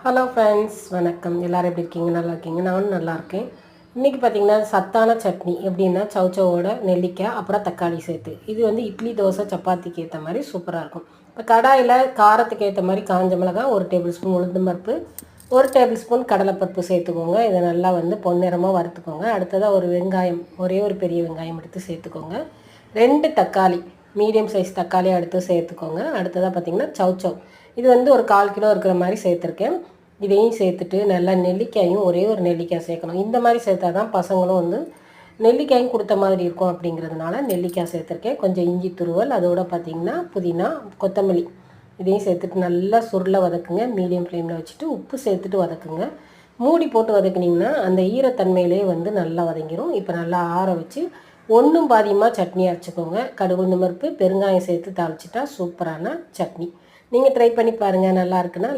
Hello friends, வணக்கம். எல்லோரும் எப்படி இருக்கீங்க? நல்லா இருக்கீங்க? நானும் நல்லா இருக்கேன். இன்றைக்கி பார்த்திங்கன்னா சத்தான சட்னி எப்படின்னா சவுச்சவோட நெல்லிக்காய் அப்புறம் தக்காளி சேர்த்து இது வந்து இட்லி தோசை சப்பாத்திக்கு ஏற்ற மாதிரி சூப்பராக இருக்கும். இப்போ கடாயில் காரத்துக்கு ஏற்ற மாதிரி காஞ்ச மிளகாய் 1 டேபிள் ஸ்பூன் உளுந்தம் பருப்பு 1 டேபிள் ஸ்பூன் கடலைப்பருப்பு சேர்த்துக்கோங்க. இதை நல்லா வந்து பொன்னிறமாக வறுத்துக்கோங்க. அடுத்ததாக ஒரு வெங்காயம், ஒரே ஒரு பெரிய வெங்காயம் எடுத்து சேர்த்துக்கோங்க. 2 தக்காளி, மீடியம் சைஸ் தக்காளி எடுத்து சேர்த்துக்கோங்க. அடுத்ததாக பார்த்திங்கன்னா சவுச்சவ், இது வந்து ஒரு 1/4 கிலோ இருக்கிற மாதிரி சேர்த்துருக்கேன். இதையும் சேர்த்துட்டு நல்லா நெல்லிக்காயும் ஒரே ஒரு நெல்லிக்காய் சேர்க்கணும். இந்த மாதிரி சேர்த்தா தான் பசங்களும் வந்து நெல்லிக்காயும் கொடுத்த மாதிரி இருக்கும். அப்படிங்கிறதுனால நெல்லிக்காய் சேர்த்துருக்கேன். கொஞ்சம் இஞ்சி துருவல், அதோட பார்த்திங்கன்னா புதினா, கொத்தமல்லி இதையும் சேர்த்துட்டு நல்லா சுருளை வதக்குங்க. மீடியம் ஃப்ளேமில் வச்சுட்டு உப்பு சேர்த்துட்டு வதக்குங்க. மூடி போட்டு வதக்குனிங்கன்னா அந்த ஈரத்தன்மையிலே வந்து நல்லா வதங்கிடும். இப்போ நல்லா ஆற வச்சு ஒன்றும் பாதியமாக சட்னி அரைச்சிக்கோங்க. கடுகு உளுந்தம் பருப்பு பெருங்காயம் சேர்த்து தாளிச்சிட்டா சூப்பரான சட்னி. நீங்கள் ட்ரை பண்ணி பாருங்கள். நல்லா இருக்குன்னா